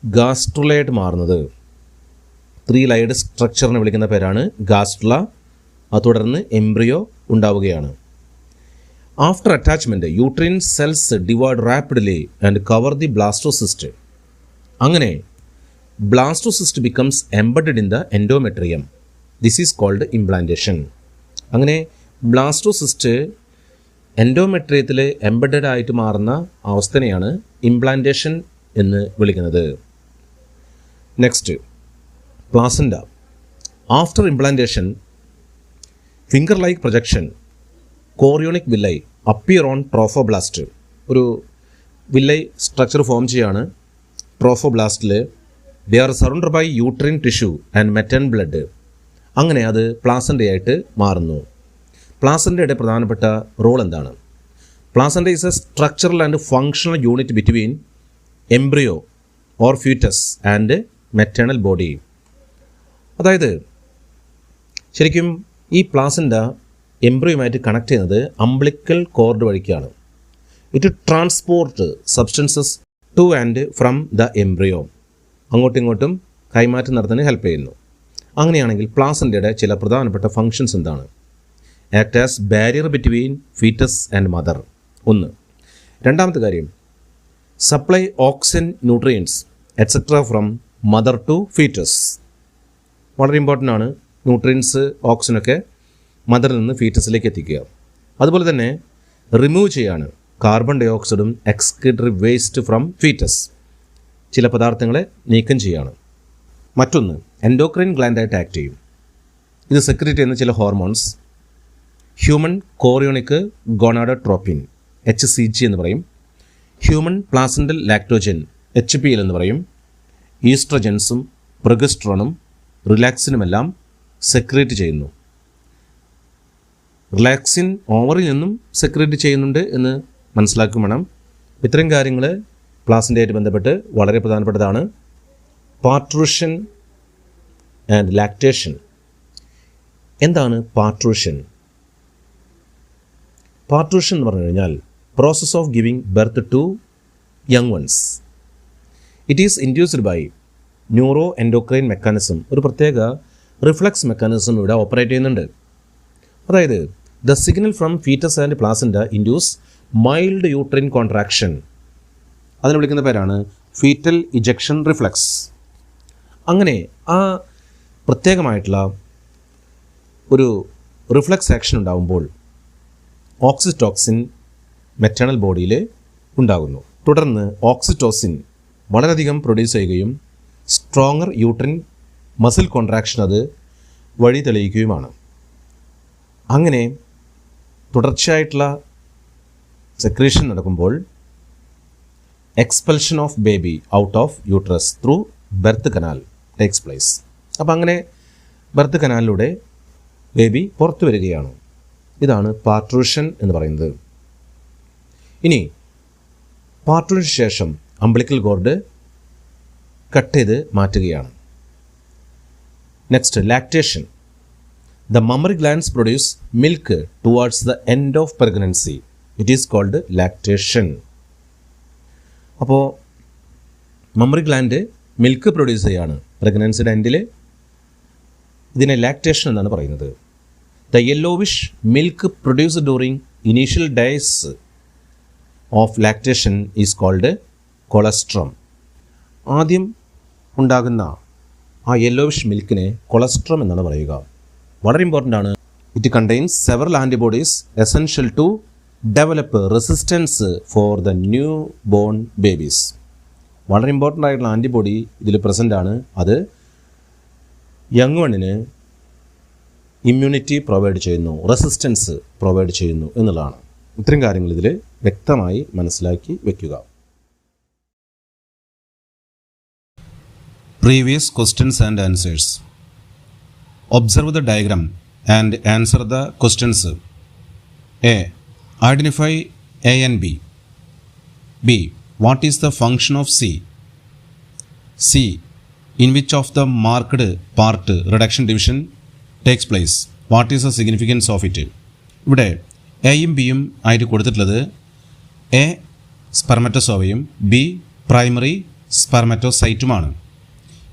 ഗാസ്ട്രുലയായിട്ട് മാറുന്നത്. 3 ലെയർഡ് സ്ട്രക്ചറിനെ വിളിക്കുന്ന പേരാണ് ഗാസ്ട്രുല. അത് തുടർന്ന് എംബ്രിയോ ഉണ്ടാവുകയാണ്. After attachment uterine cells divide rapidly and cover the blastocyst. അങ്ങനെ blastocyst becomes embedded in the endometrium. This is called implantation. അങ്ങനെ ബ്ലാസ്റ്റോസിസ്റ്റ് എൻഡോമെട്രിയത്തിൽ എംബഡഡ് ആയിട്ട് മാറുന്ന അവസ്ഥനെയാണ് ഇംപ്ലാന്റേഷൻ എന്ന് വിളിക്കുന്നത്. Next, placenta. After implantation finger like projection chorionic villi appear on trophoblast. ഒരു വില്ലൈ സ്ട്രക്ചർ ഫോം ചെയ്യാണ് ട്രോഫോബ്ലാസ്റ്റിൽ. They are surrounded by uterine tissue and maternal blood. അങ്ങനെ അത് പ്ലാസൻ്റയായിട്ട് മാറുന്നു. പ്ലാസൻ്റയുടെ പ്രധാനപ്പെട്ട റോൾ എന്താണ്? Placenta is a structural and functional unit between embryo or foetus and maternal body. അതായത് ശരിക്കും ഈ പ്ലാസൻ്റ എംബ്രിയോയുമായിട്ട് കണക്ട് ചെയ്യുന്നത് അംബ്ലിക്കൽ കോർഡ് വഴിക്കാണ്. It transport substances to and from the embryo. അങ്ങോട്ടും ഇങ്ങോട്ടും കൈമാറ്റം നടത്താൻ ഹെൽപ്പ് ചെയ്യുന്നു. അങ്ങനെയാണെങ്കിൽ പ്ലാസൻ്റയുടെ ചില പ്രധാനപ്പെട്ട ഫങ്ഷൻസ് എന്താണ്? Act as barrier between foetus and mother, ഒന്ന്. രണ്ടാമത്തെ കാര്യം, supply oxygen, nutrients etcetera from mother to foetus. വളരെ ഇമ്പോർട്ടൻ്റ് ആണ് ന്യൂട്രിയൻസ്, ഓക്സിജനൊക്കെ മദറിൽ നിന്ന് ഫീറ്റസിലേക്ക് എത്തിക്കുക. അതുപോലെ തന്നെ റിമൂവ് ചെയ്യാണ് കാർബൺ ഡൈ ഓക്സൈഡും എക്സ്ക്രീറ്ററി വേസ്റ്റ് ഫ്രം ഫീറ്റസ്. ചില പദാർത്ഥങ്ങളെ നീക്കം ചെയ്യാണ്. മറ്റൊന്ന്, എൻഡോക്രൈൻ ഗ്ലാൻഡായിട്ട് ആക്ട് ചെയ്യും. ഇത് സെക്രീറ്റ് ചെയ്യുന്ന ചില ഹോർമോൺസ് ഹ്യൂമൻ കോറിയോണിക് ഗോണാഡോട്രോപ്പിൻ HCG എന്ന് പറയും, ഹ്യൂമൻ പ്ലാസൻ്റൽ ലാക്ടോജൻ HPL എന്ന് പറയും, ഈസ്ട്രജൻസും പ്രൊഗസ്ട്രോണും റിലാക്സിനുമെല്ലാം സെക്രീറ്റ് ചെയ്യുന്നു. റിലാക്സിൻ ഓവറിൽ നിന്നും സെക്രീറ്റ് ചെയ്യുന്നുണ്ട് എന്ന് മനസ്സിലാക്കും വേണം. ഇത്തരം കാര്യങ്ങൾ പ്ലാസൻ്റയായിട്ട് ബന്ധപ്പെട്ട് വളരെ പ്രധാനപ്പെട്ടതാണ്. Parturition and lactation. എന്താണ് പാർട്രൂഷൻ? പാർട്രൂഷൻ എന്ന് പറഞ്ഞു കഴിഞ്ഞാൽ process of giving birth to young ones. It is induced by neuro endocrine mechanism. ഒരു പ്രത്യേക റിഫ്ലക്സ് മെക്കാനിസം ഇവിടെ ഓപ്പറേറ്റ് ചെയ്യുന്നുണ്ട്. അതായത് the signal from foetus and placenta induce mild uterine contraction. അതിനെ വിളിക്കുന്ന പേരാണ് ഫീറ്റൽ ഇജക്ഷൻ റിഫ്ലക്സ്. അങ്ങനെ ആ പ്രത്യേകമായിട്ടുള്ള ഒരു റിഫ്ലക്സ് ആക്ഷൻ ഉണ്ടാകുമ്പോൾ ഓക്സിറ്റോക്സിൻ മെറ്റേണൽ ബോഡിയിൽ ഉണ്ടാകുന്നു. തുടർന്ന് ഓക്സിറ്റോസിൻ വളരെയധികം പ്രൊഡ്യൂസ് ചെയ്യുകയും സ്ട്രോങ്ങർ യൂട്രിൻ മസിൽ കോൺട്രാക്ഷൻ അത് വഴി തെളിയിക്കുകയുമാണ്. അങ്ങനെ തുടർച്ചയായിട്ടുള്ള സെക്രീഷൻ നടക്കുമ്പോൾ expulsion of baby out of uterus through birth canal takes place. അപ്പം അങ്ങനെ ബെർത്ത് കനാലിലൂടെ ബേബി പുറത്തു വരികയാണ്. ഇതാണ് പാർട്രൂഷൻ എന്ന് പറയുന്നത്. ഇനി പാർട്രൂഷന് ശേഷം അംബ്ലിക്കൽ കോർഡ് കട്ട് ചെയ്ത് മാറ്റുകയാണ്. Next, lactation. The mammary glands produce milk towards the end of pregnancy. It is called lactation. അപ്പോൾ മമ്മറി ഗ്ലാൻഡ് മിൽക്ക് പ്രൊഡ്യൂസ് ചെയ്യാണ് പ്രഗ്നൻസിയുടെ എൻഡിൽ. ഇതിനെ ലാക്ടേഷൻ എന്നാണ് പറയുന്നത്. The yellowish milk produced during initial days of lactation is called colostrum. ആദ്യം ഉണ്ടാകുന്ന ആ യെല്ലോവിഷ് മിൽക്കിനെ കൊളസ്ട്രം എന്നാണ് പറയുക. വളരെ ഇമ്പോർട്ടൻ്റ് ആണ്. It contains several antibodies essential to develop resistance for the new born babies. വളരെ ഇമ്പോർട്ടൻ്റ് ആയിട്ടുള്ള ആൻറ്റിബോഡി ഇതിൽ പ്രസൻ്റ് ആണ്. അത് യങ് വണ്ണിന് ഇമ്മ്യൂണിറ്റി പ്രൊവൈഡ് ചെയ്യുന്നു, റെസിസ്റ്റൻസ് പ്രൊവൈഡ് ചെയ്യുന്നു എന്നുള്ളതാണ്. ഇത്തരം കാര്യങ്ങൾ ഇതിൽ വ്യക്തമായി മനസ്സിലാക്കി വയ്ക്കുക. Previous questions and answers. Observe the diagram and answer the questions. A. Identify A and B. B. What is the function of C? C. In which of the marked part reduction division takes place? What is the significance of it? ഇവിടെ എയും ബിയും ആയിട്ട് കൊടുത്തിട്ടുള്ളത് എ സ്പെർമറ്റോസോവയും ബി പ്രൈമറി സ്പെർമറ്റോസൈറ്റുമാണ്.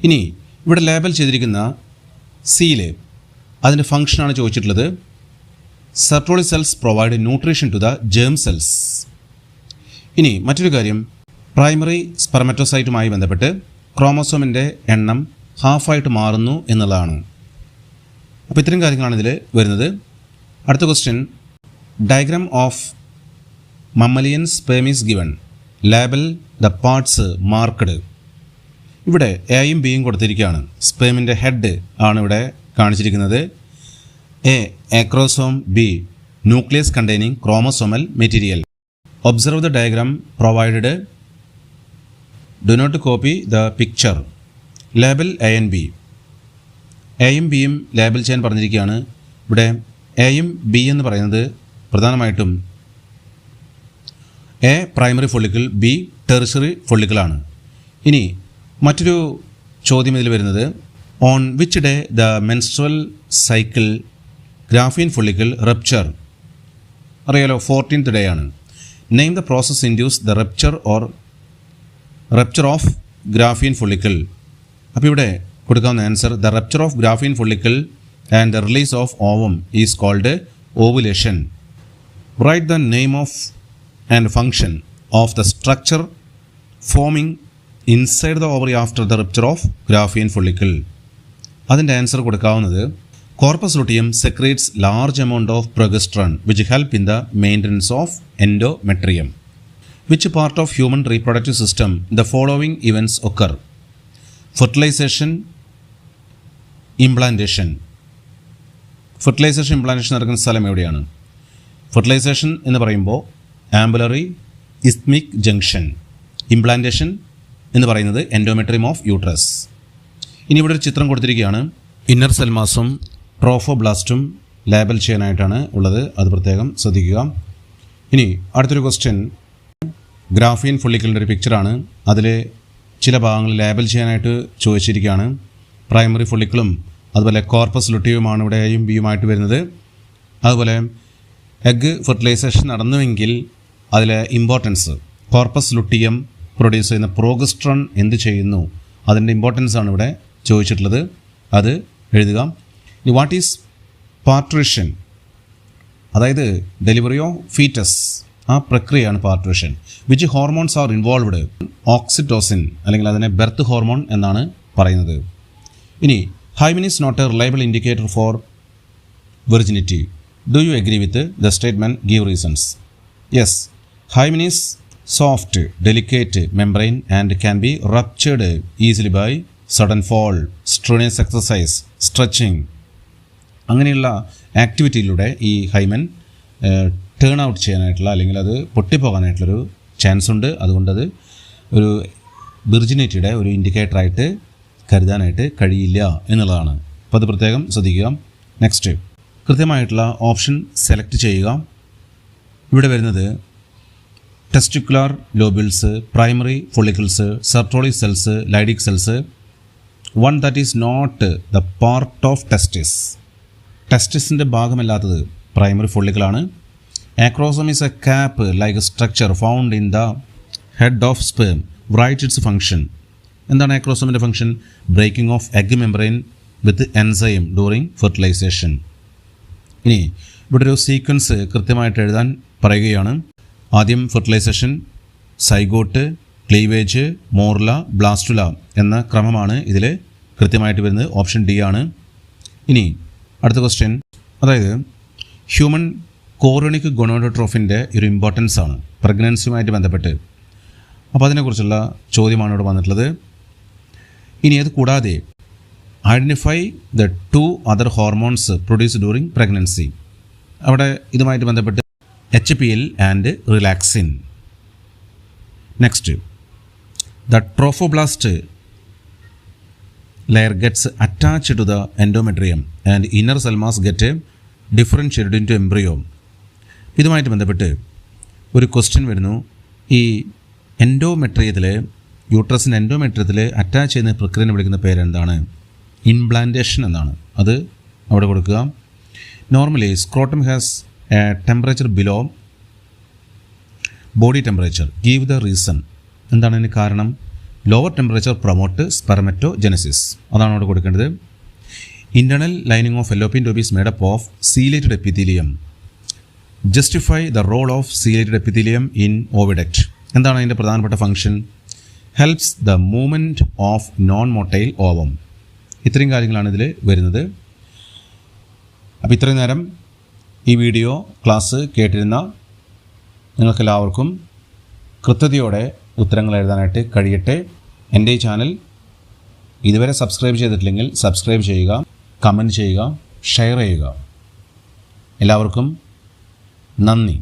ഇനി ഇവിടെ ലേബൽ ചെയ്തിരിക്കുന്ന സിയിൽ അതിൻ്റെ ഫംഗ്ഷനാണ് ചോദിച്ചിട്ടുള്ളത്. Sertoli cells provide nutrition to the germ cells. ഇനി മറ്റൊരു കാര്യം, പ്രൈമറി സ്പെർമറ്റോസൈറ്റുമായി ബന്ധപ്പെട്ട് ക്രോമോസോമിൻ്റെ എണ്ണം ഹാഫായിട്ട് മാറുന്നു എന്നുള്ളതാണ്. അപ്പോൾ ഇത്തരം കാര്യങ്ങളാണ് ഇതിൽ വരുന്നത്. അടുത്ത question, diagram of mammalian sperm is given. Label the parts marked. ഇവിടെ എയും ബിയും കൊടുത്തിരിക്കുകയാണ്. സ്പേമിൻ്റെ ഹെഡ് ആണ് ഇവിടെ കാണിച്ചിരിക്കുന്നത്. A acrosome, B nucleus containing chromosomal material. Observe the diagram provided. Do not copy the picture. Label A and B. എയും ബിയും ലേബൽ ചെയ്യാൻ പറഞ്ഞിരിക്കുകയാണ്. ഇവിടെ എയും ബി എന്ന് പറയുന്നത് പ്രധാനമായിട്ടും A primary follicle, B tertiary ഫോളിക്കിളാണ്. ഇനി മറ്റൊരു ചോദ്യം ഇതിൽ വരുന്നത്, on which day the menstrual cycle Graafian follicle rupture. അറിയാലോ, 14th ഡേ ആണ്. Name the process induce the rupture of Graafian follicle. അപ്പോൾ ഇവിടെ കൊടുക്കാവുന്ന answer, the rupture of Graafian follicle and the release of ovum is called ovulation. Right the name of and function of the structure forming inside the ovary after the rupture of Graafian follicle. അതിൻ്റെ ആൻസർ കൊടുക്കാവുന്നത്, corpus luteum secretes large amount of progesterone which help in the maintenance of endometrium. Which part of human reproductive system the following events occur? Fertilisation, implantation. Fertilisation, implantation നടക്കുന്ന സ്ഥലം എവിടെയാണ്? ഫെർട്ടിലൈസേഷൻ എന്ന് പറയുമ്പോൾ ആംബുലറി ഇസ്മിക് ജംഗ്ഷൻ. ഇംപ്ലാന്റേഷൻ എന്ന് പറയുന്നത് എൻഡോമെട്രിയം ഓഫ് യൂട്രസ്. ഇനി ഇവിടെ ഒരു ചിത്രം കൊടുത്തിരിക്കുകയാണ്. ഇന്നർ സെൽ മാസും ട്രോഫോബ്ലാസ്റ്റും ലേബൽ ചെയ്യാനായിട്ടാണ് ഉള്ളത്. അത് പ്രത്യേകം ശ്രദ്ധിക്കുക. ഇനി അടുത്തൊരു ക്വസ്റ്റ്യൻ, ഗ്രാഫീൻ ഫോളിക്കിളിൻ്റെ ഒരു പിക്ചറാണ്. അതിൽ ചില ഭാഗങ്ങൾ ലേബൽ ചെയ്യാനായിട്ട് ചോദിച്ചിരിക്കുകയാണ്. പ്രൈമറി ഫോളിക്കിളും അതുപോലെ കോർപ്പസ് ലുട്ടിയുമാണ് ഇവിടെ എയും ബിയുമായിട്ട് വരുന്നത്. അതുപോലെ എഗ് ഫെർട്ടിലൈസേഷൻ നടന്നുവെങ്കിൽ അതിലെ ഇമ്പോർട്ടൻസ്, കോർപ്പസ് ലുട്ടിയം പ്രൊഡ്യൂസ് ചെയ്യുന്ന പ്രോഗസ്ട്രോൺ എന്ത് ചെയ്യുന്നു, അതിൻ്റെ ഇമ്പോർട്ടൻസ് ആണ് ഇവിടെ ചോദിച്ചിട്ടുള്ളത്. അത് എഴുതുക. ഇനി വാട്ട് ഈസ് പാർട്രിഷൻ, അതായത് ഡെലിവറി ഓഫ് ഫീറ്റസ്, ആ പ്രക്രിയയാണ് parturition. Which hormones are involved? Oxytocin, അല്ലെങ്കിൽ അതിനെ ബെർത്ത് ഹോർമോൺ എന്നാണ് പറയുന്നത്. ഇനി hymen is not a reliable indicator for virginity. Do you agree with the statement? Give reasons. Yes, hymen is soft, delicate membrane and can be ruptured easily by sudden fall, strenuous exercise, stretching. അങ്ങനെയുള്ള ആക്ടിവിറ്റിയിലൂടെ ഈ ഹൈമൻ ടേൺ ഔട്ട് ചെയ്യാനായിട്ടുള്ള, അല്ലെങ്കിൽ അത് പൊട്ടിപ്പോകാനായിട്ടുള്ളൊരു ചാൻസ് ഉണ്ട്. അതുകൊണ്ടത് ഒരു വിർജിനിറ്റിയുടെ ഒരു ഇൻഡിക്കേറ്ററായിട്ട് കരുതാനായിട്ട് കഴിയില്ല എന്നുള്ളതാണ്. അപ്പോൾ അത് പ്രത്യേകം ശ്രദ്ധിക്കുക. നെക്സ്റ്റ്, കൃത്യമായിട്ടുള്ള ഓപ്ഷൻ സെലക്ട് ചെയ്യുക. ഇവിടെ വരുന്നത് testicular lobules, primary follicles, Sertoli cells, Leydig cells. One that is not the part of testis. ടെസ്റ്റിസിൻ്റെ ഭാഗമല്ലാത്തത് പ്രൈമറി ഫോളിക്കിളാണ്. Acrosome is a cap like structure found in the head of sperm. Write its function. എന്താണ് ആക്രോസോമിൻ്റെ function? Breaking of egg membrane with enzyme during fertilisation. ഇനി ഇവിടെ ഒരു സീക്വൻസ് കൃത്യമായിട്ട് എഴുതാൻ പറയുകയാണ്. ആദ്യം fertilisation, zygote, cleavage, morula, blastula എന്ന ക്രമമാണ് ഇതിൽ കൃത്യമായിട്ട് വരുന്നത്. ഓപ്ഷൻ ഡി ആണ്. ഇനി അടുത്ത ക്വസ്റ്റ്യൻ, അതായത് ഹ്യൂമൻ കോറോണിക് ഗൊണോഡോട്രോഫിൻ്റെ ഒരു ഇമ്പോർട്ടൻസ് ആണ് പ്രഗ്നൻസിയുമായിട്ട് ബന്ധപ്പെട്ട്. അപ്പോൾ അതിനെക്കുറിച്ചുള്ള ചോദ്യമാണ് ഇവിടെ വന്നിട്ടുള്ളത്. ഇനി അത് കൂടാതെ identify the 2 other hormones produce during pregnancy. അവിടെ ഇതുമായിട്ട് ബന്ധപ്പെട്ട് HPL and relaxin. Next, the trophoblast layer gets attached to the endometrium and inner cell mass get differentiated into embryo. ഇതുമായിട്ട് ബന്ധപ്പെട്ട് ഒരു ക്വസ്റ്റ്യൻ വരുന്നു. ഈ എൻഡോമെട്രിയത്തിൽ, യൂട്രസിൻ്റെ എൻഡോമെട്രിയത്തിൽ അറ്റാച്ച് ചെയ്യുന്ന പ്രക്രിയനെ വിളിക്കുന്ന പേരെന്താണ്? ഇംപ്ലാന്റേഷൻ എന്നാണ്. അത് അവിടെ കൊടുക്കുക. Normally scrotum has a temperature below body temperature. Give the reason. എന്താണ് അതിന് കാരണം? Lower temperature promote spermatogenesis. അതാണ് അവിടെ കൊടുക്കേണ്ടത്. Internal lining of fallopian tube is made up of ciliated epithelium. Justify the role of ciliated epithelium in oviduct. എന്താണ് അതിൻ്റെ പ്രധാനപ്പെട്ട function? Helps the movement of non motile ovum. ഇത്രയും കാര്യങ്ങളാണ് ഇതിൽ വരുന്നത്. അപ്പോൾ ഇത്രയും നേരം ഈ വീഡിയോ ക്ലാസ് കേട്ടിരുന്ന നിങ്ങൾക്കെല്ലാവർക്കും കൃത്യതയോടെ ഉത്തരങ്ങൾ എഴുതാനായിട്ട് കഴിയട്ടെ. എൻ്റെ ഈ ചാനൽ ഇതുവരെ സബ്സ്ക്രൈബ് ചെയ്തിട്ടില്ലെങ്കിൽ സബ്സ്ക്രൈബ് ചെയ്യുക, കമൻറ്റ് ചെയ്യുക, ഷെയർ ചെയ്യുക. എല്ലാവർക്കും നന്ദി.